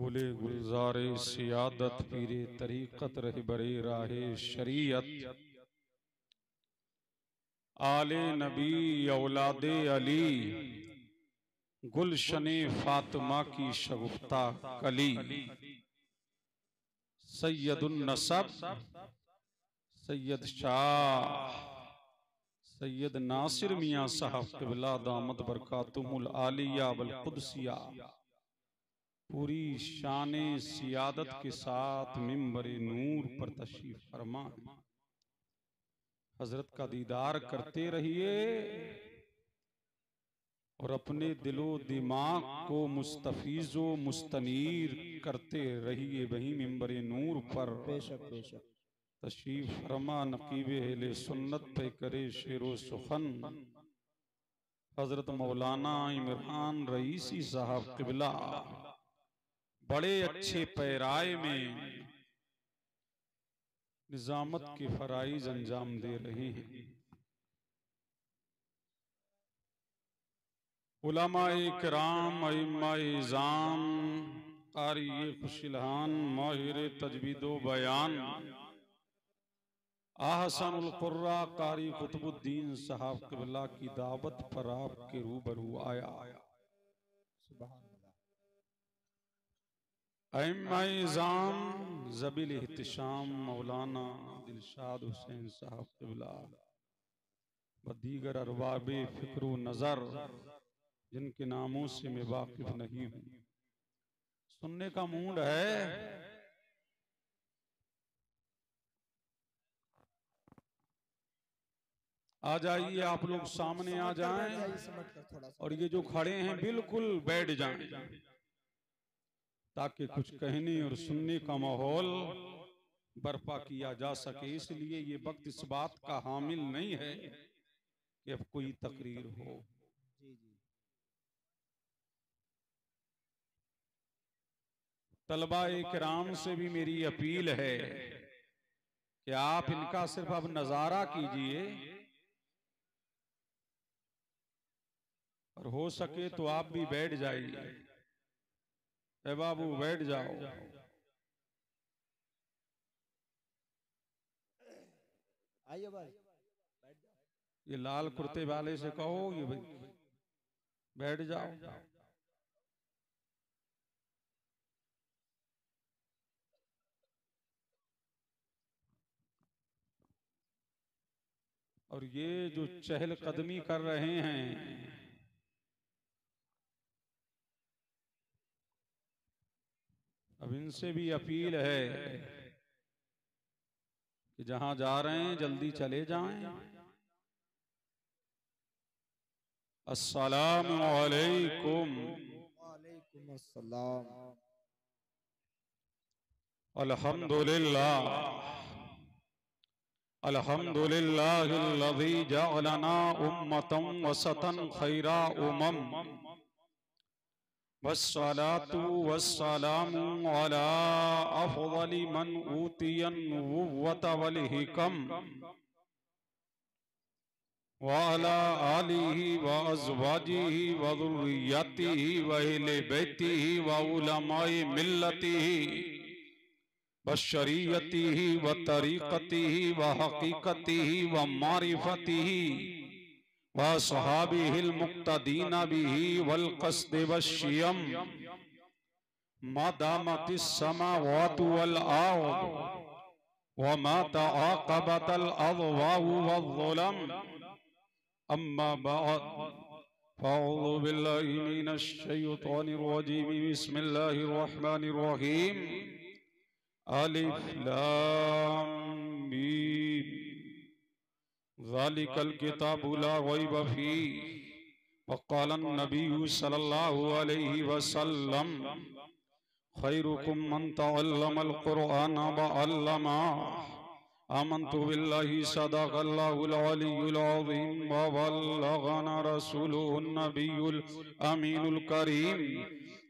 गुले गुलजारे सियादत पीरे तरीक़त रहबरे राहे शरीयत आले नबी औलादे अली गुलशने फातिमा की शगुफ्ता कली सैयदुन नसब सैयद शाह सैयद नासिर मियाँ साहब क़िबला दामद बरकातुहुल आलिया वल कुदसिया पूरी शान सियादत के साथ मिंबरे नूर पर तशरीफ फरमा। हजरत का दीदार करते रहिए और अपने दिलो दिमाग को मुस्तफीज़ो मुस्तनीर करते रहिए। वहीं मिंबरे नूर पर बेशक बेशक तशरीफ फरमा नकीबे अहले सुन्नत पे करे शेरो सुखन हजरत मौलाना इमरान रईसी साहब क़िबला बड़े अच्छे पैराए में निजामत के फराइज अंजाम दे रहे हैं। उलमाए किराम अइम्माए इज़ाम क़ारिए खुशिलहान माहिर तजवीदो बयान आहसनुल क़ुर्रा क़ारी कुतुबुद्दीन साहब क़िबला की दावत पर आपके रूबरू आया। अइम्मा-ए-इज़ाम ज़बील इहतिशाम मौलाना दिलशाद हुसैन साहब क़िबला व दीगर अरबाबे फ़िक्र व नज़र जिनके नामों से मैं वाकिफ नहीं हूँ, सुनने का मूड है। आ जाइए, आप लोग सामने आ जाएं और ये जो खड़े हैं बिल्कुल बैठ जाएं ताकि कुछ कहने और सुनने का माहौल बर्पा किया जा सके। इसलिए ये वक्त इस बात का हामिल नहीं है कि अब कोई तकरीर हो। तलबा-ए किराम से भी मेरी अपील है कि आप इनका सिर्फ अब नजारा कीजिए और हो सके तो आप भी बैठ जाइए। ए बाबू बैठ जाओ। आइए भाई, ये लाल कुर्ते वाले से कहो ये भाई बैठ जाओ। और ये जो चहल कदमी कर रहे हैं अब इनसे भी अपील है कि जहां जा रहे हैं जल्दी चले जाएं। अस्सलामु अलैकुम। वालेकुम अस्सलाम। अल्हम्दुलिल्लाह अल्हम्दुलिल्लाहिल्लज़ी जअलना उम्मतन वसतन खैरा उमम वस्सलातु वस्सलामु अला अफ़ज़लि मन ऊतियन नुबुव्वत वल हिकम व अला आलिहि व अज़वाजिहि व ज़ुर्रिय्यतिहि व अहले बैतिहि व उलमाए मिल्लतिहि व शरीयतिहि व तरीक़तिहि व हक़ीक़तिहि व मारिफ़तिहि व सहाबिहिल मुक़्तदीन बिही वल क़स्द वश्शियम मा दामतिस समावातु वल अर्द व मा तआक़बतल अज़वाउ वज़्ज़ुलम अम्मा बअद फ़अऊज़ु बिल्लाहि मिनश शैतानिर रजीम बिस्मिल्लाहिर रहमानिर रहीम अलिफ लाम मीम ज़ालिकल किताबु ला रैब फ़ीह वक़ालन नबिय्यु सल्लल्लाहु अलैहि वसल्लम खैरुकुम मन तअल्लमल क़ुरआन व अल्लमह आमन्तु बिल्लाहि सदक़ल्लाहुल अलियुल अज़ीम व बल्लगना रसूलुहुन नबियुल अमीनुल करीम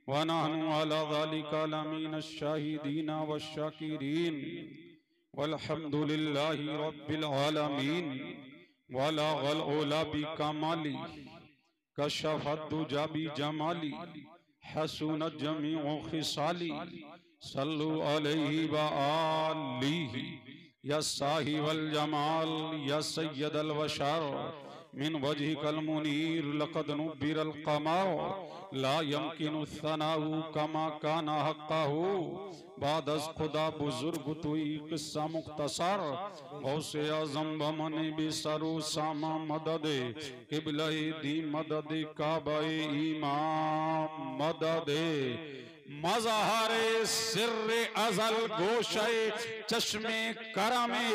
व नहनु अला ज़ालिका लमीनश शाहिदीन वश्शाकिरीन वल्हम्दुलिल्लाहि रब्बिल आलमीन वला गल ओला बि कमाली कशफत दुजा बि जमाली हसून जमीउ खिसाली सल्लु अलैहि व आलिहि या साहिबल जमाल या सय्यदल वशर मिन वजहिकल मुनीर लक़द नुब्बिरल क़मर ला यमकिनु सनाउ कमा काना हक़्क़हु बादस खुदा बुजुर्ग तुई किस्सा मुख्तसर गौसे आज़म बमने बेसरो सामा मददे क़िबले दी मददे काबे इमाम मददे मज़हरे सिर्रे अज़ल गोशे चश्मे करमे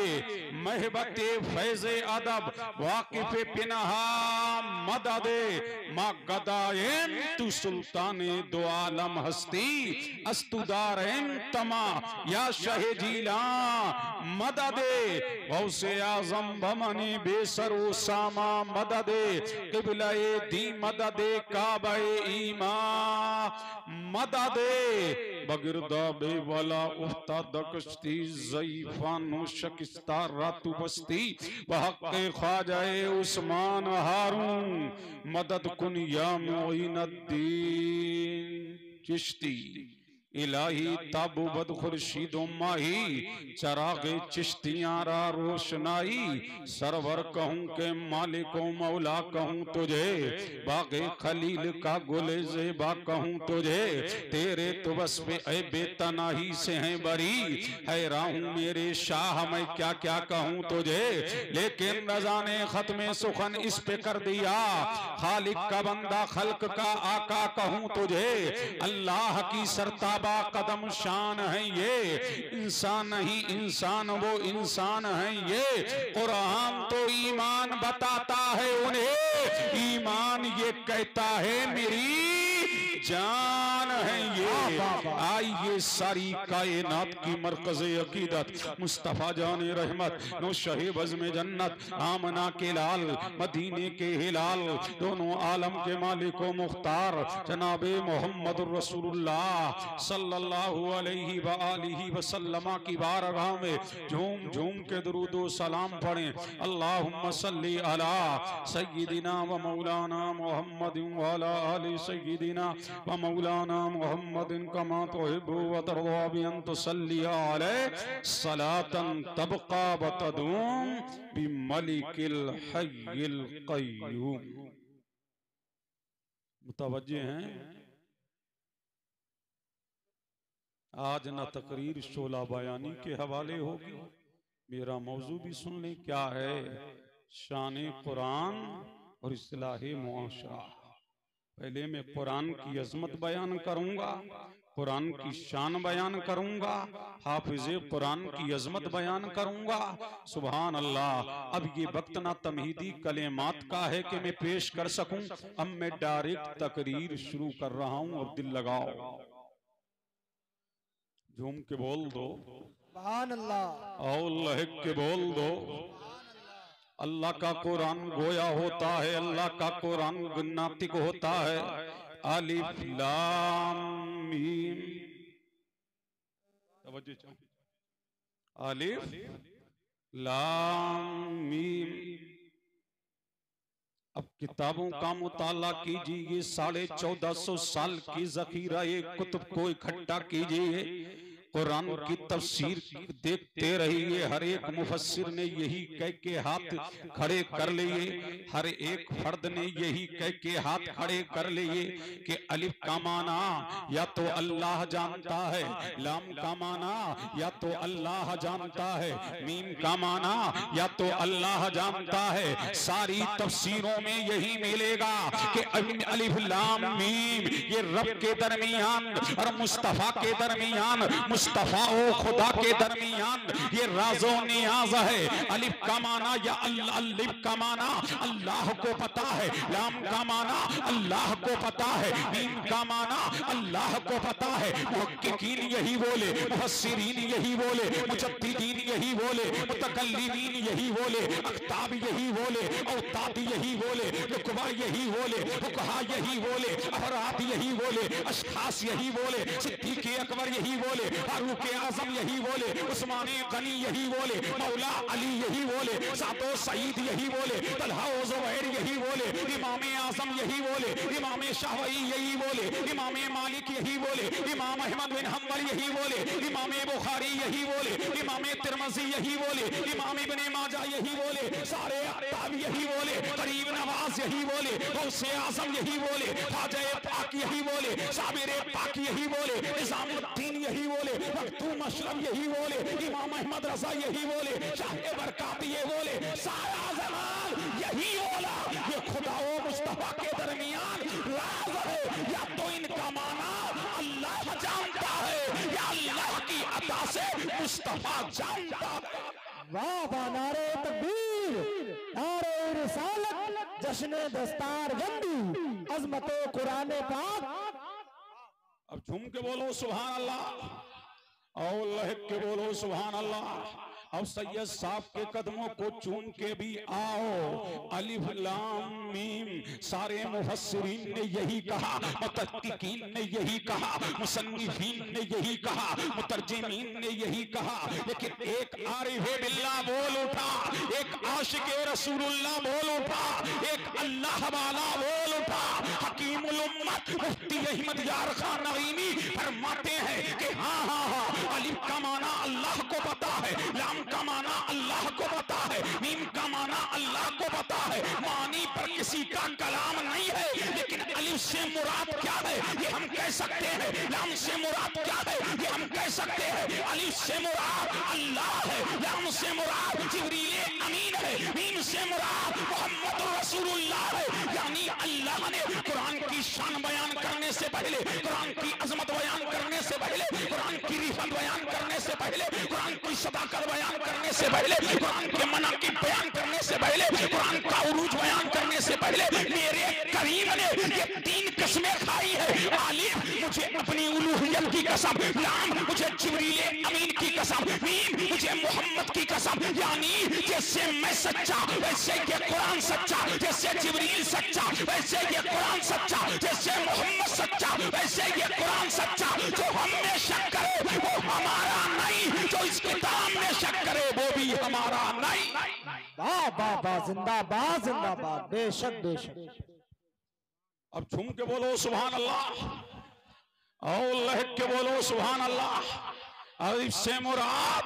महबते फैज़े अदब वाक़िफ़े पिनहा मददे मा गदाएं तू सुल्ताने दो आलम हस्ती अस्तुदारें तमा या शहे जीला मददे गौसे आज़म बमने बेसरो सामा मददे क़िबले दी मददे काबे इमाम मददे बगिरदा बेवाला उफ्ताद कश्ती ज़ईफ़ानो शकिस्ता रातु बस्ती बहक़्क़े ख्वाजाए उस्मान हारून मदद कुन या मुईनुद्दीन चिश्ती इलाही ताबू बद खुर्शीदो माही चरागे चिश्तियारा रोशनाई सरवर कहूँ के मालिको मौला कहूँ तुझे बागे खलील का गुले ज़ेबा कहूँ तुझे तेरे तो बस पे ऐ बेतनाही से हैं बरी हैरान हूँ मेरे शाह मैं क्या क्या कहूँ तुझे लेकिन रज़ा ने ख़त्मे सुखन इस पे कर दिया खालिक का बंदा खल्क का आका कहूँ तुझे अल्लाह की सरताबा कदम शान है ये इंसान नहीं इंसान वो इंसान है ये कुरान तो ईमान बताता है उन्हें ईमान ये कहता है मेरी जान है ये आइए सारी कायनात की मरकज़े अकीदत मुस्तफ़ा जाने रहमत नो शहे बज़्म जन्नत आमना के लाल मदीने के हिलाल दोनों आलम के मालिको मुख्तार जनाबे मोहम्मदुर रसूलुल्लाह सल्लल्लाहु अलैहि व आलिहि वसल्लम की बारगाह में झूम झूम के दुरूदो सलाम पढ़ें अल्लाहुम्मा सल्ली अला सय्यिदिना व मौलाना मुहम्मदिन व अला आलि सय्यिदिना व मौलाना मुहम्मदिन कमा तुहिब्बु व तर्दा बि अन तुसल्ली अलैहि सलातन तबका व तदूम बि मलिकिल हय्यिल क़य्यूम। मुतवज्जे हैं आज न तकरीर शोला बयानी के हवाले होगी मेरा मौजू भी सुन लें क्या है शान कुरान और इस्लाहे मुआशरा। पहले मैं कुरान की अजमत बयान करूंगा कुरान की शान बयान करूंगा हाफिज़े कुरान की अजमत बयान करूंगा सुभान अल्लाह। अब ये वक्त ना तमहीदी कलेमात का है कि मैं पेश कर सकूं अब मैं डायरेक्ट तकरीर शुरू कर रहा हूं और दिल लगाओ झूम के बोल दो सुभान अल्लाह और लहक के बोल दो अल्लाह का कुरान गोया होता है अल्लाह का कुरान नातिक होता है अलिफ लाम मीम अलिफ लाम मीम। अब किताबों का मुताला कीजिए 1450 साल की जखीरा एक कुतुब को इकट्ठा कीजिए कुरान की तफसीर देखते रहिए हर एक मुफस्सिर ने यही कह के हाथ खड़े कर लिए हर एक फर्द ने यही कह के हाथ खड़े कर लिए कि अलिफ का माना या तो अल्लाह जानता है लाम का माना या तो अल्लाह जानता है मीम का माना या तो अल्लाह जानता है। सारी तफसीरों में यही मिलेगा कि अलिफ लाम मीम ये रब के दरमियान और मुस्तफा के दरमियान मुस्तफा ओ खुदा के दरमियान ये राज़ो नियाज है। अलिफ का माना या अलिफ का माना अल्लाह को पता है लाम का माना अल्लाह को पता है मीम का माना अल्लाह को पता है। मुहक्किकीन यही बोले मुफस्सिरीन यही बोले मुजद्दिदीन यही बोले मुतकल्लिमीन यही बोले अख्ताब यही बोले औताद यही बोले नुकबा यही बोले फुकहा यही बोले अफराद यही बोले अशखास यही बोले सिद्दीक़ अकबर यही बोले, फारूक आजम यही बोले, उस्मान गनी यही बोले, मौला अली यही बोले, सातो सईद यही बोले, तलहा व ज़ुबैर यही बोले, इमाम आजम यही बोले, इमाम शाफई यही बोले, इमाम मालिक यही बोले, इमाम अहमद बिन हम्बल यही बोले, इमाम बुखारी यही बोले, इमाम तिरमिज़ी यही बोले, इमाम इब्ने माजा यही बोले, सारे अत्ताब यही बोले, गरीब नवाज यही बोले, गौसे आजम यही बोले, ख्वाजा पाक यही बोले, साबिर पाक यही बोले, निजामुद्दीन यही बोले, मखदूम अशरफ यही बोले, इमाम अहमद रजा यही बोले, शाह बरकात ये बोले, सारा ज़मान यही बोला। ये खुदा व मुस्तफा के दरमियान राज है, या तो इनका माना अल्लाह जानता है या अल्लाह की अता से मुस्तफा जानता है। वाह वाह, नारे तकबीर, नारे रिसालत, जश्न दस्तार बंदी, अजमत कुरान पाक। अब झूम के बोलो सुभान अल्लाह और लहक के बोलो सुभान अल्लाह। अब सैयद साहब के कदमों को चूम के भी आओ। अलिफ लाम मीम, सारे मुफस्सिरीन ने यही कहा, मुतहक्किकीन ने यही कहा, मुसन्निफीन ने यही कहा, मुतर्जिमीन ने यही कहा, लेकिन एक आरिफ़े बिल्लाह बोल उठा, एक आशिक़े रसूलुल्लाह बोल उठा, एक अल्लाह वाला बोल उठा। हकीमुल उम्मत मुफ्ती अहमद यार खान नईमी फरमाते हैं कि हाँ हाँ हाँ, अलिफ का माना अल्लाह को पता है, लाम का माना अल्लाह को पता है, मीम का माना अल्लाह को पता है। मानी पर किसी का कलाम नहीं है, लेकिन अलिफ से मुराद क्या है ये हम कह सकते हैं, लाम से मुराद क्या है ये हम कह सकते हैं। अलिफ से मुराद अल्लाह है, लाम से मुराद जिब्रील अमीन है, मीम से मुराद मोहम्मद रसूलुल्लाह है। यानी अल्लाह ने कुरान की शान बयान करने से पहले, कुरान की अजमत बयान करने से पहले, कुरान की रिफत बयान करने से पहले, कुरान की सदाकत बयान करने से पहले, कुरान के मनाकिब बयान करने से पहले, कुरान का उरूज बयान करने से पहले मेरे करीम ने ये 3 कसमें खाई है। आलिफ मुझे अपनी उलूहियत की कसम, लाम मुझे जिब्रील अमीन की कसम, मीम मुझे मोहम्मद की कसम। यानी जैसे मैं सच्चा वैसे ये कुरान सच्चा, जैसे जिब्रील सच्चा वैसे ये कुरान सच्चा, जैसे मोहम्मद सच्चा वैसे ये कुरान सच्चा। जो हम में शक करे वो हमारा नहीं, जो इस किताब में शक करे वो भी हमारा नहीं। वाह वाह वाह, जिंदाबाद जिंदाबाद, बेशक बेशक। अब झूम के बोलो सुभान अल्लाह और लहक के बोलो सुभान अल्लाह। अलिफ से मुराद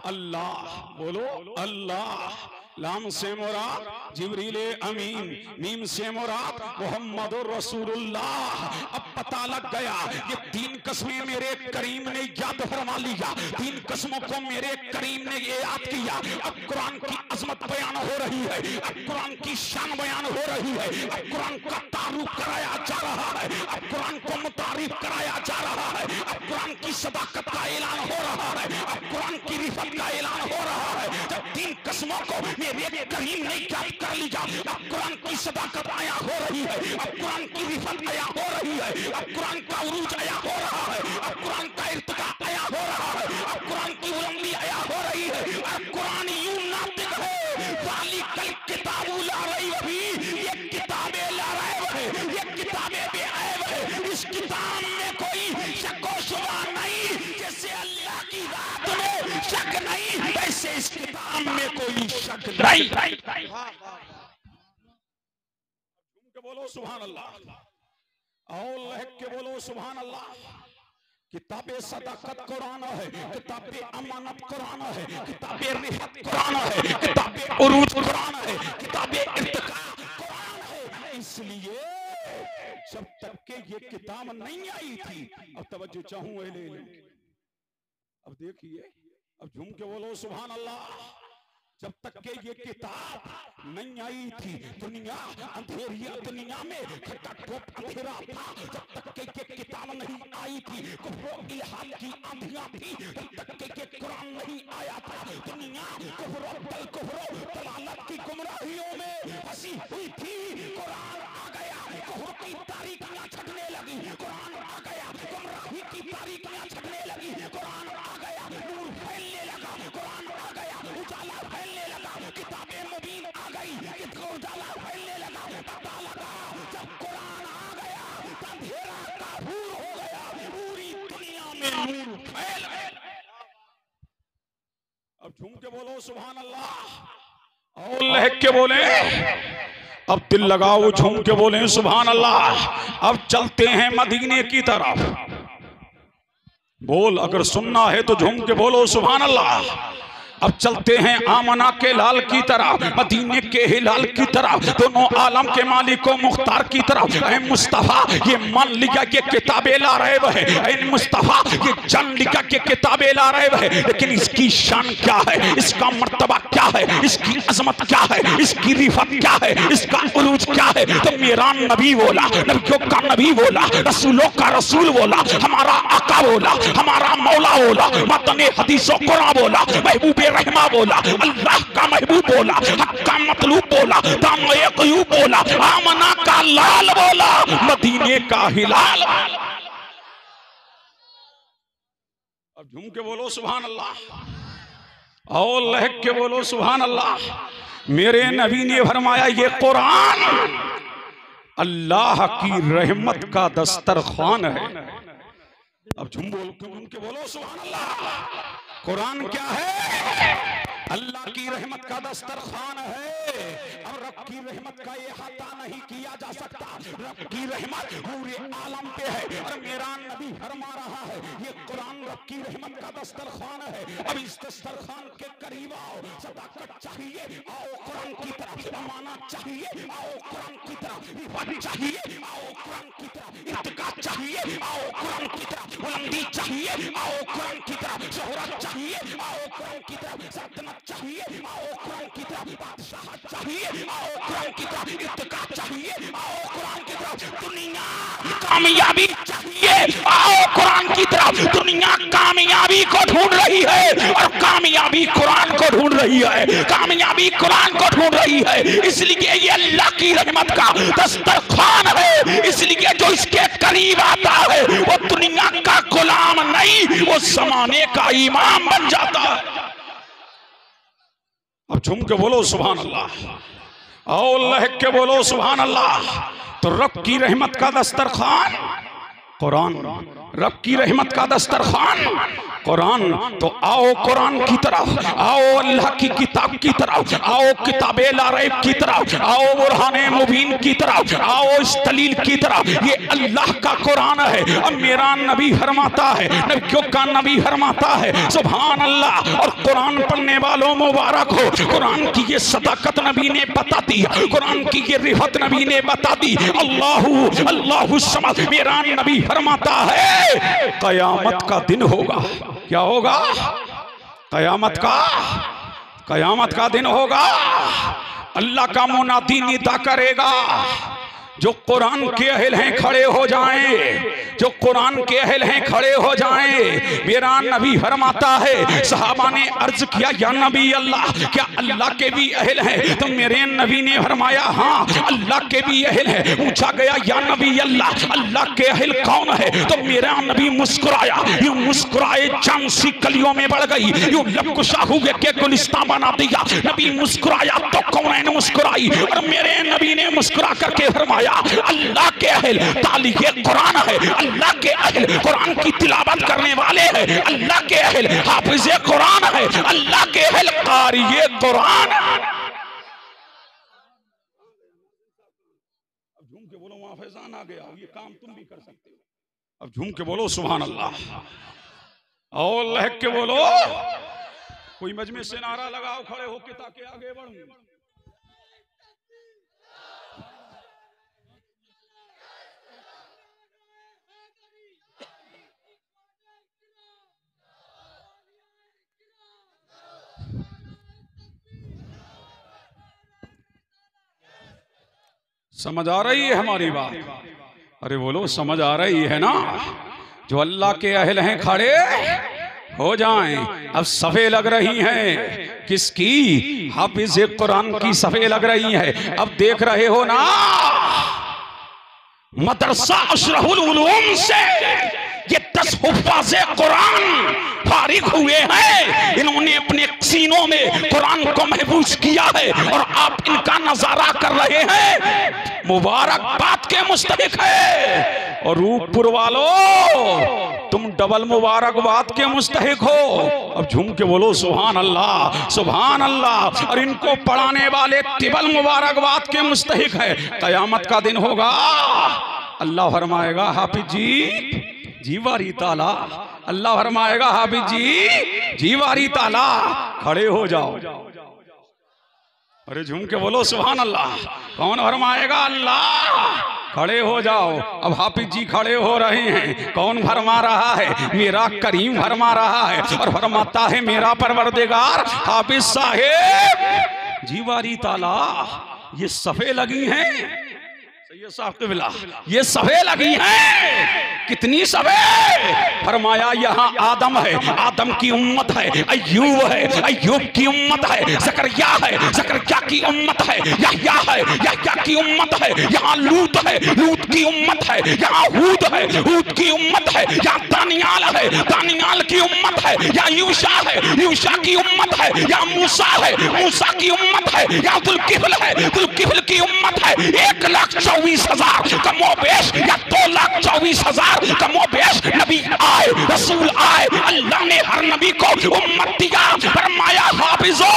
अल्लाह, बोलो अल्लाह। लाम से मुराद जिब्रील अमीन, मीम से मुराद मोहम्मद रसूलुल्लाह। अब पता लग गया ये 3 कसमें मेरे करीम ने याद फरमा लिया, 3 कसमों को मेरे करीम ने ये याद किया। अब कुरान की अजमत बयान हो रही है, अब कुरान की शान बयान हो रही है, अब कुरान का तारुफ कराया जा रहा है, अब कुरान को मुतारिफ कराया जा रहा है, अब कुरान की सदाकत का ऐलान हो रहा है, अब कुरान की रिफत का ऐलान हो रहा है। जब 3 कसमों को मेरे करीम ने याद कर लिया, अब कुरान की सदाकत आया हो रही है, अब कुरान की रिफत आया हो रही है, अब कुरान का उरूज आया हो रहा है, अब कुरान का इर्तिका आया हो रहा है, अब कुरान की बुलंदी आया हो रही है। अब कुरान यूं नातिक है, वाली कल किताबुल ला रही अभी, ये किताबें ला रहे हैं, ये किताबें बेऐब है, इस किताब में कोई शक व शुबा नहीं। जैसे अल्लाह की रात में शक नहीं, वैसे इस किताब में कोई शक नहीं। के बोलो सुभान अल्लाह और लहक के बोलो सुभान अल्लाह। किताबे सदाकत कुरान है, किताबे अमानत कुरान है, किताबे रिफत कुरान है, किताबे उरूज कुरान है, किताबे इर्तिका कुरान है। इसलिए जब तक के ये किताब नहीं आई थी, अब तवज्जो चाहूं ले अब देखिए, अब झूम के बोलो सुभान अल्लाह। जब तक के ये किताब नहीं आई थी, दुनिया अंधेरिया दुनिया में खट्टा ठोक अंधेरा था। जब तक के ये किताब नहीं आई थी, कुफ्र इल्हाद की आंधियां थी। जब तक के ये कुरान नहीं आया था, दुनिया कुफ्र दल कुफ्र दलालत की गुमराहियों में फंसी हुई थी। कुरान आ गया, कुफ्र की तारीकियां छटने लगी, कुरान आ गया, गुमराही की तारीकियां छटने लगी, कुरान आ गया, नूर फैलने लगा, कुरान आ गया, उजाला फैलने लगा, किताबें मुबीन आ गई, उजाला फैलने लगा। पता लगा जब कुरान आ गया, अंधेरा काबूल हो गया, पूरी दुनिया में नूर फैल गए। अब झूम के बोलो सुभान अल्लाह, और लहक के बोले, अब दिल लगाओ, झूम के बोले सुभान अल्लाह। अब चलते हैं मदीने की तरफ। बोल, अगर सुनना है तो झूम के बोलो सुभान अल्लाह। अब चलते हैं आमना के लाल की तरफ, मदीने के हिलाल की तरफ, दोनों आलम के मालिक को मुख्तार की तरफ। ऐ मुस्तफा, ये मन लिखा के किताबें ला रहे वह, ऐ मुस्तफा ये जान लिखा के किताबें ला रहे वह, लेकिन इसकी शान क्या है, इसका मर्तबा क्या है, इसकी अजमत क्या है, इसकी रिफत क्या है, इसका उरूज क्या है। तो मेरा नबी बोला, नबियों का नबी बोला, रसूलों का रसूल बोला, हमारा आका बोला, हमारा मौला बोला, मतने हदीसों कुरान बोला, महबूब रहमा बोला, अल्लाह का महबूब बोला, हक का मतलूब बोला, दामए क़यूब बोला, आमना का लाल बोला, मदीने का हिलाल। अब झूम के बोलो सुभान अल्लाह, और लहक के बोलो सुभान अल्लाह। मेरे नबी ने फरमाया ये कुरान अल्लाह की रहमत का दस्तरखान है। अब झूम के बोलो सुभान अल्लाह। कुरान क्या है? अल्लाह की रहमत का दस्तरखान है। और रब की रहमत का ये हाथा नहीं किया जा सकता। रब की रहमत पूरे आलम पे है, और मेरा नबी फरमा रहा है ये कुरान रब की रहमत का दस्तरखान है। अब इस दस्तरखान के करीब आओ, सदाकत चाहिए आओ कुरान की तरफ, अमानत चाहिए आओ कुरान की तरफ, रिफत चाहिए आओ कुरान की तरफ, इत्तिका चाहिए आओ कुरान की तरफ, बुलंदी चाहिए आओ कुरान की तरफ, शोहरत चाहिए आओ कुरान की तरफ, सल्तनत चाहिए आओ कुरान की तरफ, बादशाहत चाहिए आओ कुरान की तरफ, इत्तिका चाहिए आओ कुरान की तरफ, दुनिया कामयाबी चाहिए आओ कुरान की तरफ। दुनिया कामयाबी को ढूंढ रही है, और कामयाबी कुरान को ढूंढ रही है, कामयाबी कुरान को ढूंढ रही है। इसलिए ये अल्लाह की रहमत का दस्तरखान है। इसलिए जो इसके करीब आता है वो दुनिया का गुलाम नहीं, वो ज़माने का इमाम बन जाता है। अब झूम के बोलो सुभान अल्लाह, और लहक के बोलो सुभान अल्लाह। तो रब की रहमत का दस्तरखान कुरान, रब की रहमत का दस्तरखान कुरान। तो आओ कुरान की तरफ, आओ अल्लाह की किताब की तरफ, आओ किताबे लारैब की तरफ, आओ बुरहाने मुबीन की तरफ, आओ इस दलील की तरफ। ये अल्लाह का कुरान है। अब मेरा नबी फरमाता है, नबियों का नबी फरमाता है सुभान अल्लाह। और कुरान पढ़ने वालों मुबारक हो, कुरान की ये सदाकत नबी ने बता दी, कुरान की ये रिफत नबी ने बता दी। अल्लाहु अल्लाहु समद। मेरा नबी फरमाता है कयामत का दिन होगा। क्या होगा? कयामत का दिन होगा। अल्लाह का मुनादी निदा करेगा, जो कुरान के अहल हैं खड़े हो जाएं, जो कुरान के अहल हैं खड़े हो जाएं। मेरा नबी फरमाता है, सहाबा ने अर्ज किया या नबी अल्लाह, क्या अल्लाह के भी अहल हैं? तो मेरे नबी ने फरमाया हाँ अल्लाह के भी अहल हैं। पूछा गया या नबी अल्लाह, अल्लाह के अहल कौन है? तो मेरा नबी मुस्कुराया, यूं मुस्कुराए जान सी कलियों में बढ़ गई, यूं लबकुशा हुए के गुलिस्तान बना दिया। नबी मुस्कुराया तो कौन मुस्कुराई, और मेरे नबी ने मुस्कुरा करके फरमाया अल्लाह के अहल तालिके कुरान है, अल्लाह के अहल कुरान की तिलावत करने वाले हैं, अल्लाह के अहल हाफिज़े कुरान है, अल्लाह के अहल क़ारिए कुरान। अब झूम के बोलो वहां फैजान आ गया, ये काम तुम भी कर सकते हो। अब झूम के बोलो सुभान अल्लाह, और लहक के बोलो। कोई मजमे से नारा लगाओ खड़े होके ताकि आगे बढ़ूं। समझ आ रही है हमारी बात? अरे बोलो समझ आ रही है ना? जो अल्लाह के अहल हैं खड़े हो जाएं। अब सफ़े लग रही हैं, किसकी? हाफिज़े कुरान की सफ़े लग रही हैं। अब देख रहे हो ना, मदरसा अशरफुल उलूम से ये 10 हुफ़ाज़े कुरान फारिग हुए हैं। इन्होंने अपने सीनों में कुरान को महफूज किया है, और आप इनका नजारा कर रहे हैं। मुबारकबाद के मुस्तहिक है। और रूपपुर वालों तुम डबल मुबारकबाद के मुस्तहिक हो। अब झूम के बोलो सुभान अल्लाह सुभान अल्लाह। और इनको पढ़ाने वाले तिबल मुबारकबाद के मुस्तहिक है। कयामत का दिन होगा, अल्लाह फरमाएगा हाफिज जी वारी ताला, अल्लाह फरमाएगा हाफिज जी वारी ताला, खड़े हो जाओ। अरे झूम के बोलो सुभान अल्लाह। कौन फरमाएगा? अल्लाह। खड़े हो जाओ। अब हाफिज जी खड़े हो रहे हैं। कौन फरमा रहा है? मेरा करीम फरमा रहा है। और फरमाता है मेरा परवरदिगार हाफिज साहेब जीवारी ताला, ये सफे लगी हैं, ये सफे लगी हैं। कितनी सफे? फरमाया यहाँ आदम है, आदम की उम्मत है, अय्यूब है, अय्यूब की उम्मत है, ज़करिया है, ज़करिया की उम्मत है, यहया है, यहया की उम्मत है, यहाँ लूत है, लूत की उम्मत है, यहाँ हूद है, हूद की उम्मत है, यहाँ दानियाल है, दानियाल की उम्मत है, यहाँ यूशा है, यूशा की उम्मत है, यहाँ मूसा है, मूसा की उम्मत है, यहाँ दुल्किफल है, दुल्किफल की उम्मत है। 1,24,000 कमोबेश या 2,24,000 कमोबेश नबी आए, रसूल आए। अल्लाह ने हर नबी को उम्मत दिया। फरमाया हाफिजो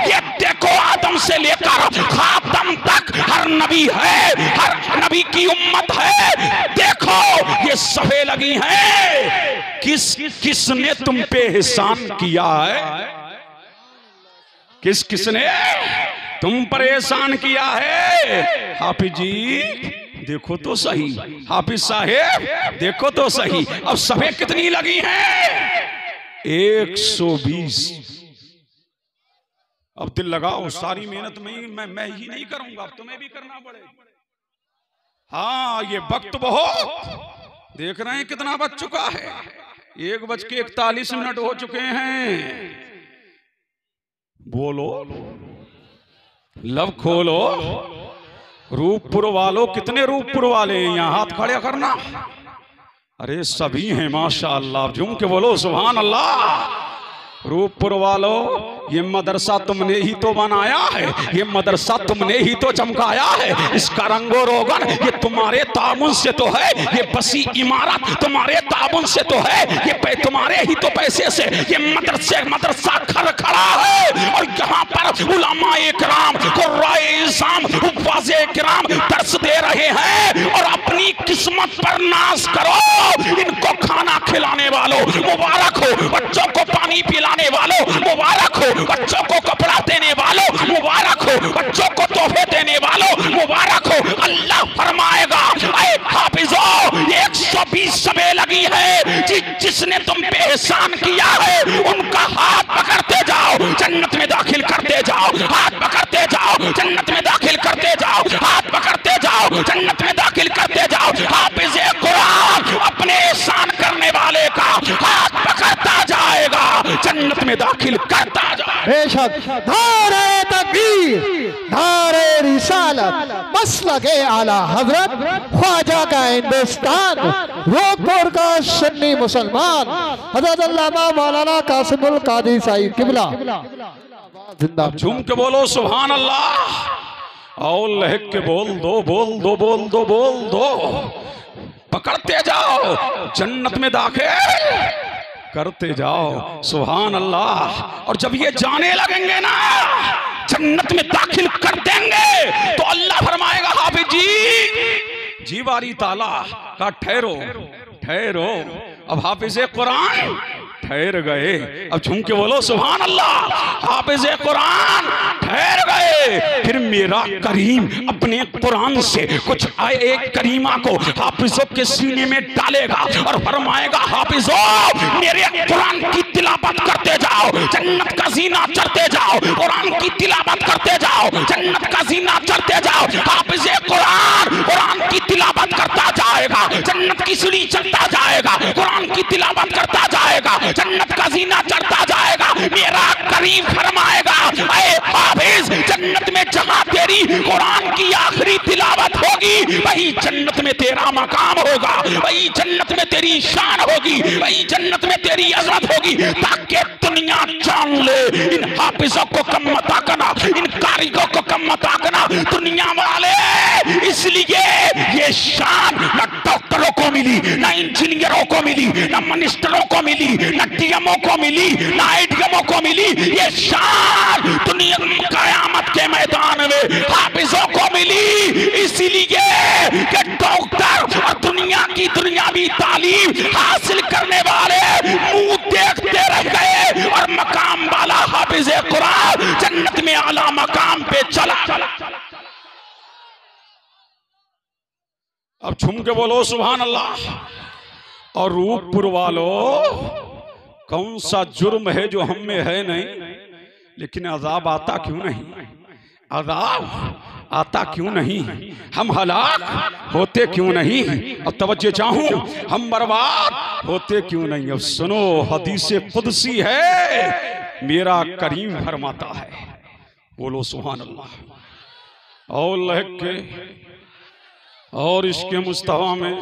ये देखो आदम से लेकर खातम तक हर नबी है, हर नबी की उम्मत है। देखो ये सफे लगी हैं। किसने तुम पे एहसान किया है? किसने तुम पर एहसान किया है? हाफिज जी देखो तो सही, हाफिज साहेब देखो तो सही। अब सफे कितनी लगी हैं? 120। अब दिल लगाओ, सारी मेहनत मैं ही नहीं करूंगा, अब तुम्हें भी करना पड़ेगा। हाँ ये वक्त बहुत देख रहे हैं कितना बज चुका है। 1:41 हो चुके हैं। बोलो लब खोलो। रूपपुर वालों, कितने रूपपुर वाले हैं यहाँ? हाथ खड़े करना। अरे सभी हैं माशाअल्लाह। झूम के बोलो सुभान अल्लाह। रूपपुर वालों ये मदरसा तुमने ही तो बनाया है, ये मदरसा तुमने ही तो चमकाया है। इसका रंगो रोगन ये तुम्हारे ताबुन से तो है, ये बसी इमारत तुम्हारे ताबुन से तो है, ये तुम्हारे ही तो पैसे से ये मदरसा खड़ा है। और यहाँ पर उलमा इकराम, कुर्राए इज़ाम, हुफ़्फ़ाज़े इकराम दर्स दे रहे हैं। और अपनी किस्मत पर नाज करो। इनको खाना खिलाने वालों मुबारक हो, बच्चों को पानी पिलाने वालों मुबारक हो, बच्चों को कपड़ा देने वालों मुबारक हो, बच्चों को तोहफे देने वालों मुबारक हो। अल्लाह फरमाएगा ऐ हाफिजो 120 सभे लगी है। जिसने तुम पे एहसान किया है उनका हाथ पकड़ते जाओ, जन्नत में दाखिल करते जाओ। हाथ पकड़ते जाओ, जन्नत में दाखिल करते जाओ। हाथ पकड़ते जाओ, जन्नत में दाखिल करते जाओ। हाफिज़े कुरान अपने एहसान करने वाले का हाथ पकड़ता जाएगा, जन्नत में दाखिल करता जाएगा। बेशक धारे तकबीर, धारे रिसालत, मसलके आला हजरत ख्वाजा का हिंदुस्तान, रूपपुर का सुन्नी मुसलमान हज़रत अल्लामा मौलाना कासिमुल कादी साहिब किबला जिंदा। झूम के बोलो सुभान अल्लाह। और लहक के बोल दो, बोल दो, बोल दो, बोल दो। पकड़ते जाओ, जन्नत में दाखिल करते जाओ। सुभान अल्लाह। और जब ये जाने लगेंगे ना, जन्नत में दाखिल कर देंगे, तो अल्लाह फरमाएगा हाफिज जी वारी ताला का ठहरो ठहरो। अब हाफिज़े कुरान ठहर गए। अब झूम के बोलो सुभान अल्लाह। हाफिज़े कुरान ठहर गए। फिर मेरा करीम अपने कुरान से कुछ एक करीमा को हाफिज़ों के सीने में डालेगा और फरमाएगा हाफिज़ो मेरे कुरान की तिलावत करते जाओ, जन्नत का जीना चढ़ते जाओ। कुरान की तिलावत करते जाओ, जन्नत का जीना चढ़ते जाओ। हाफिज़े कुरान की तिलावत करता जाएगा, जन्नत की सीढ़ी चढ़ता जाएगा। कुरान की तिलावत करता जाएगा, जन्नत का जीना चढ़ता जाएगा। मेरा करीम फरमाएगा ऐ हाफिज, जन्नत में जहां तेरी कुरान की आखिरी तिलावत होगी वही जन्नत में तेरा मकाम होगा, वही जन्नत में तेरी शान होगी, वही जन्नत में तेरी अज़मत होगी। ताकि दुनिया जान ले इन हाफिजों को कम मत आकना, इन कारिगों को कम मत आकना। दुनिया वाले शान न डॉक्टरों को मिली, न इंजीनियरों को मिली, न मिनिस्टरों को मिली, न डीएमओ को मिली, न आईडीएमओ को मिली। ये शान दुनिया कयामत के मैदान में हाफिजों को मिली। इसीलिए कि डॉक्टर और दुनिया की दुनियावी तालीम हासिल करने वाले मुंह देखते रह गए और मकाम वाला हाफिज कुरान जन्नत में आला मकाम पे चला। अब झूम के बोलो सुभान अल्लाह। और रूपपुर वालों, कौन सा जुर्म है जो हम में है नहीं, लेकिन अजाब आता क्यों नहीं? अजाब आता क्यों नहीं? हम हलाक होते क्यों नहीं? अब तवज्जो चाहूं, हम बर्बाद होते क्यों नहीं? अब सुनो, हदीस कुदसी है, मेरा करीम फरमाता है, बोलो सुभान अल्लाह। और लहक के और इसके मुस्तफा में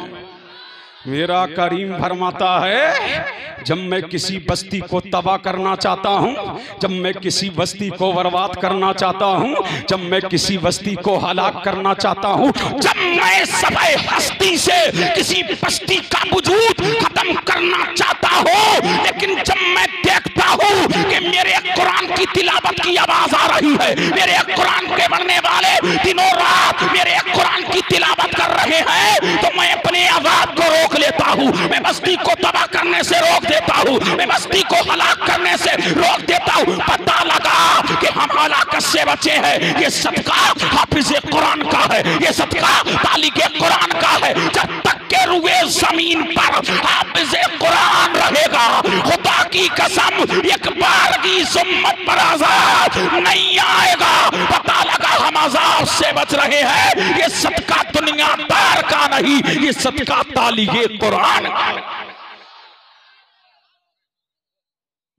मेरा करीम फरमाता है, जब मैं किसी बस्ती को तबाह करना चाहता हूँ, जब मैं किसी बस्ती को बर्बाद करना चाहता हूँ, जब मैं किसी बस्ती को हलाक करना चाहता हूँ, जब मैं सबे हस्ती से किसी बस्ती का वजूद खत्म करना चाहता हूँ, लेकिन जब मैं देखता हूँ कि मेरे कुरान की तिलावत की आवाज आ रही है, मेरे कुरान के पढ़ने वाले दिनों रात मेरे कुरान की तिलावत कर रहे हैं, तो मैं अपने आवाज को रोक लेता हूँ, मैं बस्ती को तबाह करने से रोक देता हूँ, मैं बस्ती को हलाक करने से रोक देता हूँ। पता लगा कि हम हलाकत से बचे हैं। ये सदका हाफिज कुरान का है, ये सदका तालिक कुरान का है। जब तक के रुए जमीन पर हाफिज कुरान रहेगा, खुदा की कसम एक बार की उम्मत पर आजाद नहीं आएगा। पता लगा हम आजाद से बच रहे हैं। ये सदका दुनियादार का नहीं, ये सदका तालिक कुरान का।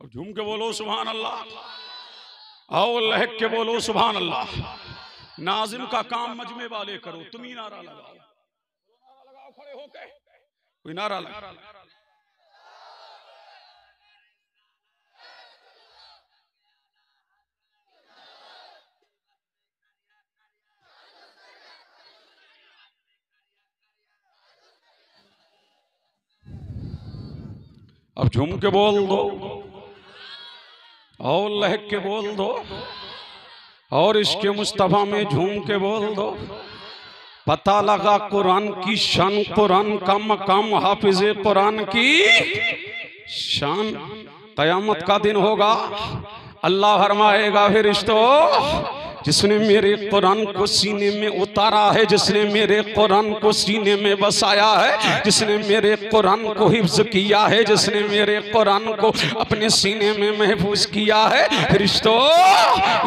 झूम के बोलो सुभान अल्लाह। आओ लहक के बोलो सुभान अल्लाह। नाजिम का काम मजमे वाले करो, तुम ही नारा लगाओ, खड़े होके कोई नारा लगा। अब झूम के बोल दो और लहक के बोल दो और इसके मुस्तफा में झूम के बोल दो। पता लगा कुरान की शान, कुरान का मकाम, हाफिज कुरान की शान। कयामत का दिन होगा, अल्लाह फरमाएगा फरिश्तों, जिसने मेरे कुरान को सीने में उतारा है, जिसने मेरे कुरान को सीने में बसाया है, जिसने मेरे कुरान को हिफ्ज किया है, जिसने मेरे कुरान को अपने सीने में महफूज किया है, फरिश्तों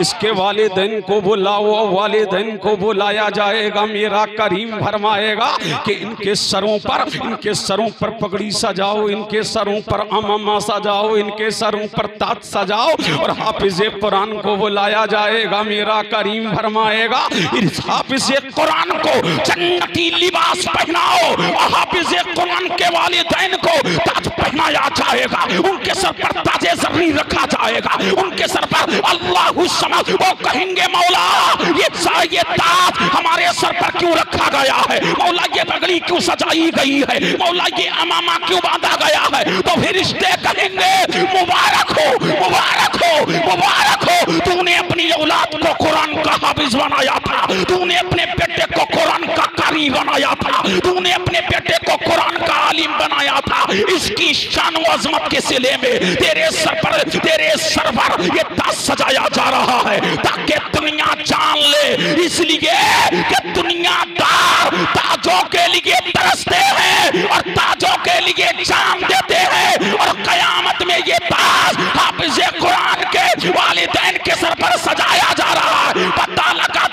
इसके वालिदैन को बुलाओ। वालिदैन को बुलाया जाएगा। मेरा करीम फरमाएगा कि इनके सरों पर पगड़ी सजाओ, इनके सरों पर अमामा सजाओ, इनके सरों पर ताज सजाओ। और हाफिज कुरान को बुलाया जाएगा। मेरा करीम फरमाएगा इस हाफिज कुरान को जन्नती लिबास पहनाओ। और हाफिज कुरान के वालिदैन को ताज पहनाया जाएगा, उनके सर पर ताजे ज़र्री रखा जाएगा, उनके सर पर अल्लाहु समद। वो कहेंगे मौला ये ताज हमारे सर पर क्यों रखा गया है? मौला ये पगड़ी क्यों सजाई गई है? मौला ये अमामा क्यों बांधा गया है? तो फिर रिश्ते कहेंगे मुबारक हो, मुबारक हो, मुबारक हो। तूने अपनी औलाद को कुरान का हाफिज बनाया था, तूने अपने बेटे को कुरान का कारी बनाया था, तूने अपने बेटे को कुरान का आलिम बनाया था। इसकी शान व अज़मत के सिले में तेरे सर पर ये ताज सजाया जा रहा है ताकि दुनिया जान ले। इसलिए कि दुनियादार ताजों के लिए तरसते हैं और ताजों के लिए जान देते हैं। और कयामत में ये ताज हाफिज कुरान के वालिदैन के सर पर सजाया जा रहा है। पता लगा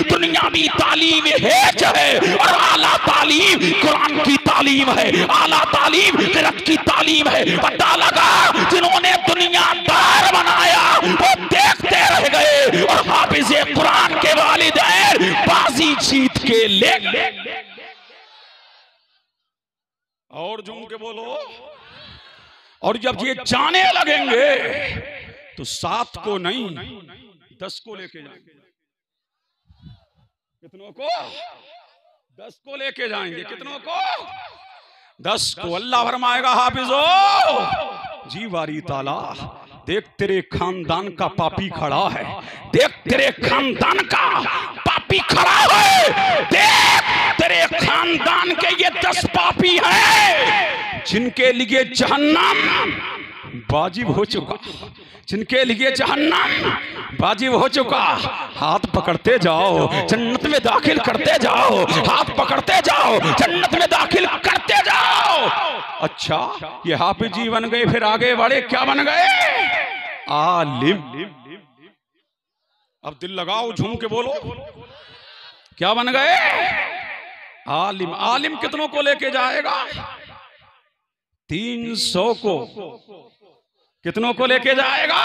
दुनियावी तालीम हेज है और आला तालीम कुरान की तालीम है, आला तालीम क़िरात की तालीम है। पता लगा जिन्होंने दुनियादार बनाया वो देखते रह गए और हाफिज कुरान के वालिदैन बाजी जीत के ले। और झूम के बोलो। और जब ये जाने लगेंगे तो 7 को नहीं 10 को लेके जाएंगे। कितनों को? 10 को लेके जाएंगे। कितनों को? 10 को। अल्लाह फरमाएगा हाफिजो जी वारी ताला, देख तेरे खानदान का पापी खड़ा है, देख तेरे खानदान का पापी खड़ा है, देख तेरे खानदान के ये 10 पापी हैं जिनके लिए जहन्नम वाजिब हो चुका, जिनके लिए जहन्नम वाजिब हो चुका। हाथ पकड़ते जाओ, जन्नत में दाखिल करते जाओ, हाथ पकड़ते जाओ, जन्नत में दाखिल करते जाओ। अच्छा, ये हाफिज जी बन गए, फिर आगे बढ़े क्या बन गए? आलिम। अब दिल लगाओ, झूम के बोलो, क्या बन गए? आलिम। आलिम कितनों को लेके जाएगा? 300 को। कितनों को लेके जाएगा?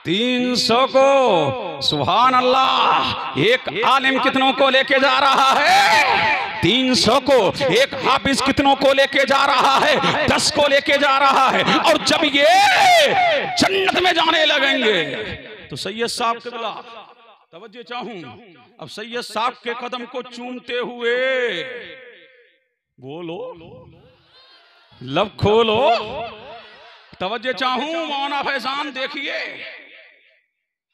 300 को। सुभान अल्लाह। एक आलिम कितनों को लेके जा रहा है? 300 को। एक हाफिज कितनों को लेके जा रहा है? 10 को लेके जा रहा है। और जब ये जन्नत में जाने लगेंगे तो सैयद साहब किबला, तवज्जो चाहूं, अब सैयद साहब के कदम को चूमते हुए बोलो, लब खोलो, तवज्जो चाहूं। मौना फैजान देखिए,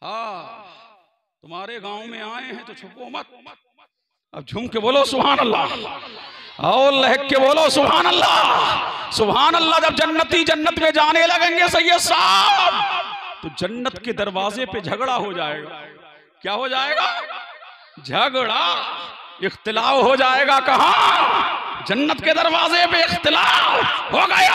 हाँ तुम्हारे गांव में आए हैं तो छुपो मत। अब झूम के बोलो सुभान अल्लाह, और लहक के बोलो सुभान अल्लाह, सुभान अल्लाह। जब जन्नती जन्नत में जाने लगेंगे सैयद साहब, तो जन्नत के दरवाजे पे झगड़ा हो जाएगा। क्या हो जाएगा? झगड़ा, इख्तिलाफ हो जाएगा। कहां? जन्नत के दरवाजे पे इख्तिलाफ हो गया।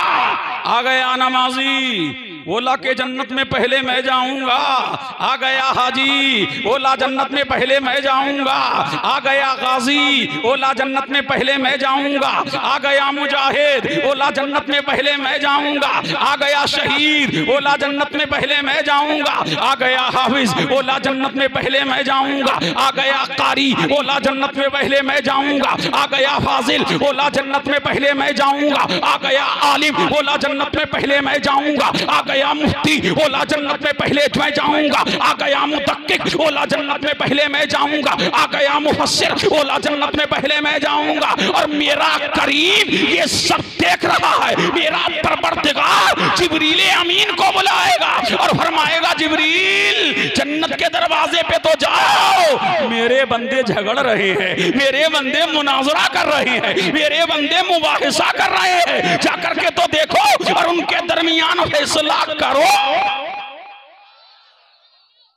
आ गया नमाजी, बोला के जन्नत में पहले मैं जाऊंगा। आ गया हाजी, बोला जन्नत में पहले मैं जाऊंगा। आ गया गाजी, बोला जन्नत में पहले मैं जाऊंगा। आ गया मुजाहिद, बोला जन्नत में पहले मैं जाऊंगा। आ गया शहीद, बोला जन्नत में पहले मैं जाऊंगा। आ गया हाफिज, बोला जन्नत में पहले मैं जाऊंगा। आ गया कारी, बोला जन्नत में पहले मैं जाऊंगा। आ गया फाजिल, बोला जन्नत में पहले मैं जाऊंगा। आ गया आलिम, बोला जन्नत में पहले मैं जाऊंगा। आ गया मुफ्ती, बोला जन्नत में पहले मैं जाऊंगा। आ गया मुदक्किक, बोला जन्नत में पहले मैं जाऊंगा। आ गया मुफस्सिर, बोला जन्नत में पहले मैं जाऊंगा। और मेरा करीम ये सब देख रहा है। मेरा परवरदिगार जिब्रील अमीन को बुलाएगा और फरमाएगा जिब्रील जन्नत के दरवाजे पे तो जाओ, मेरे बंदे झगड़ रहे हैं, मेरे बंदे मुनाजरा कर रहे हैं, मेरे बंदे मुबाहिसा कर रहे हैं, जाकर के तो देखो और उनके दरमियान फैसला करो।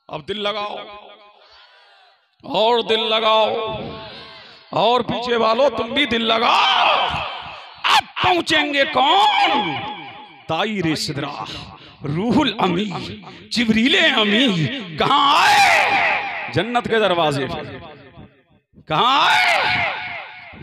अब दिल लगाओ और दिल लगाओ, और पीछे वालों तुम भी दिल लगाओ। अब पहुंचेंगे कौन? ताईरे सिदरा, रूहुल अमी, जिब्रील अमी। कहां आए? जन्नत के दरवाजे पे। कहां आए?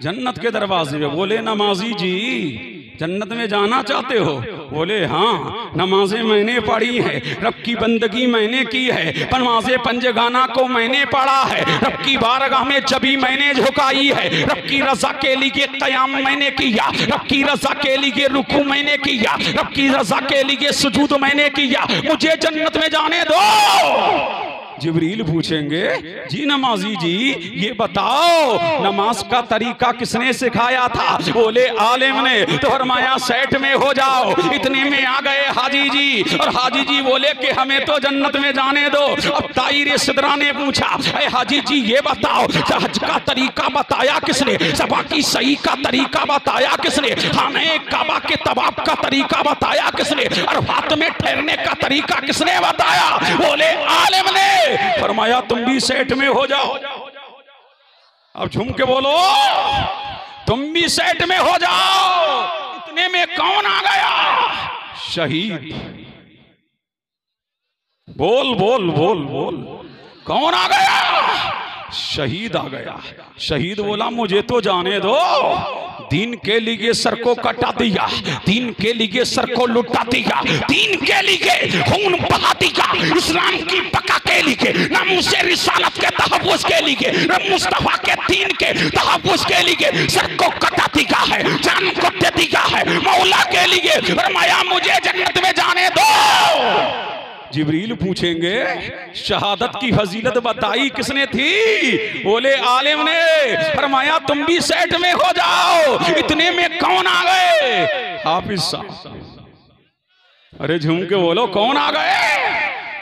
जन्नत के दरवाजे पे। बोले नमाजी जी जन्नत में जाना चाहते हो? बोले हाँ, नमाजें मैंने पढ़ी है, रब की बंदगी मैंने की है, नमाज़े पंजगाना को मैंने पढ़ा है, रब की बारगाह में जबी मैंने झुकाई है, रब की रजा के लिए क़याम मैंने किया, रब की रजा के लिए रुकू मैंने किया, रब की रजा के लिए सुजूद मैंने किया, मुझे जन्नत में जाने दो। जिब्रील पूछेंगे जी नमाजी जी ये बताओ नमाज का तरीका किसने सिखाया था? बोले आलिम ने। तो फरमाया सेट में हो जाओ। इतने में आ गए हाजी जी, और हाजी जी बोले कि हमें तो जन्नत में जाने दो। अब ताईरे सिदरा ने पूछा अरे हाजी जी ये बताओ हज का तरीका बताया किसने? सभा की सही का तरीका बताया किसने? खाने काबा के तवाफ का तरीका बताया किसने? अरफात में ठहरने का तरीका किसने बताया? बोले आलिम ने। फरमाया तुम भी सेट में हो जाओ। अब झूम के बोलो तुम भी सेट में हो जाओ। इतने में कौन आ गया? शहीद। बोल बोल बोल बोल कौन आ गया? शहीद आ गया। शहीद बोला मुझे तो जाने दो, दीन के लिए सर को कटा दिया, दीन के लिए सर को लुटा दिया, दीन के लिए खून बहा दिया, इस्लाम की बका के लिए, नामुसे रिसालत के तहफ़्फ़ुज़ के लिए, मुस्तफा के दीन के तहफ़्फ़ुज़ के लिए सर को कटा दिया है, जान को दे दिया है मौला के लिए। फरमाया मुझे जन्नत में जाने दो। जिब्रील पूछेंगे शहादत की फजीलत बताई किसने थी? बोले आलिम ने। फरमाया तुम भी सेट में हो जाओ। इतने में कौन आ गए? हाफिज साहब। अरे झूम के बोलो कौन आ गए?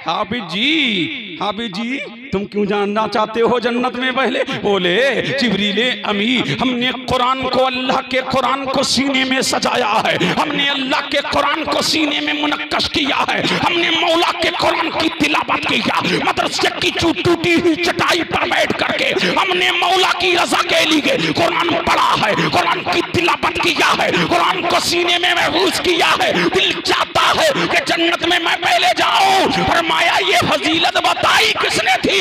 हाफिज जी। हाफिज जी तुम क्यों जानना चाहते हो जन्नत में पहले? बोले जिब्रील अमी, हमने कुरान को, अल्लाह के कुरान को सीने में सजाया है, हमने अल्लाह के कुरान को सीने में मुनक्कश किया है, हमने मौला के कुरान की तिलावत किया, मदरसे की टूटी हुई चटाई पर बैठ करके हमने मौला की रजा के लिए कुरान पढ़ा है, कुरान की तिलावत किया है, कुरान को सीने में महफूज किया है। दिल चाहता है कि जन्नत में मैं पहले जाऊं। फरमाया ये फजीलत बताई किसने थी?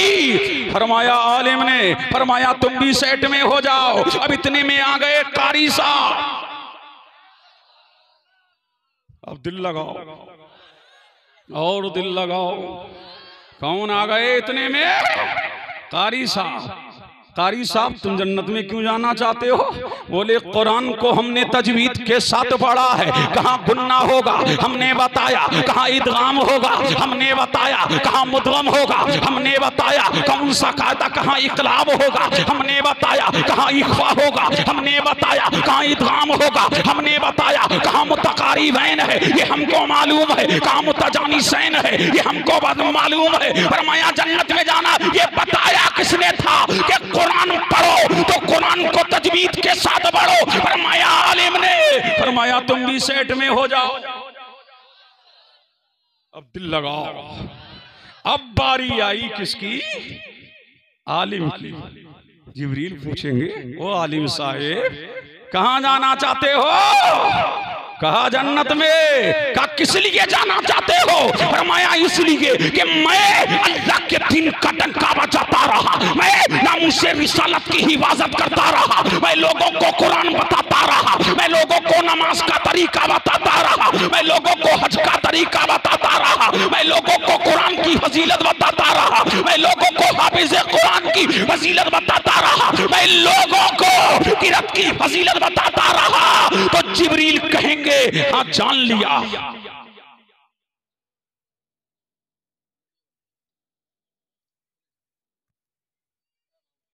फरमाया आलिम ने। फरमाया तुम भी सेट में हो जाओ। अब इतने में आ गए कारी साहब। अब दिल लगाओ और दिल लगाओ। कौन आ गए इतने में? कारी साहब। कारी साहब तुम जन्नत में क्यों जाना चाहते हो? बोले कुरान को हमने तजवीद के साथ पढ़ा है, कहाँ गुन्ना होगा हमने बताया, कहाँ इदगाम होगा हमने बताया, कहाँ मुदगम होगा हमने बताया, कौन सा कायदा कहाँ इकलाब होगा हमने बताया, कहाँ इख्फा होगा हमने बताया, कहाँ इदगाम होगा हमने बताया, कहाँ मुतकारिबैन है ये हमको मालूम है, कहाँ मुतजानिसैन है ये हमको मालूम है। फरमाया जन्नत में जाना ये बताया किसने था कि कुरान पढ़ो तो कुरान को तजवीद के साथ पढ़ो। फरमाया आलिम ने। फरमाया तुम भी सेट में हो जाओ। अब दिल लगाओ। अब बारी आई किसकी? आलिम की। जिब्रील पूछेंगे ओ आलिम साहेब कहां जाना चाहते हो? कहा जन्नत में। कहा किस लिए जाना चाहते हो? फरमाया इसलिए कि मैं अल्लाह के दिन का डंका बजाता रहा, मैं नामुसे रिसालत की हिफाजत करता रहा, मैं लोगों को कुरान बताता रहा, मैं लोगों को नमाज का तरीका बताता रहा, मैं लोगों को हज का तरीका बताता रहा, मैं लोगों को कुरान की फजीलत बताता रहा, मैं लोगों को हाफिज कुरान की फजीलत बताता रहा, मैं लोगों को किरत की फजीलत बताता रहा। तो जिब्रील कहेंगे हाँ जान लिया,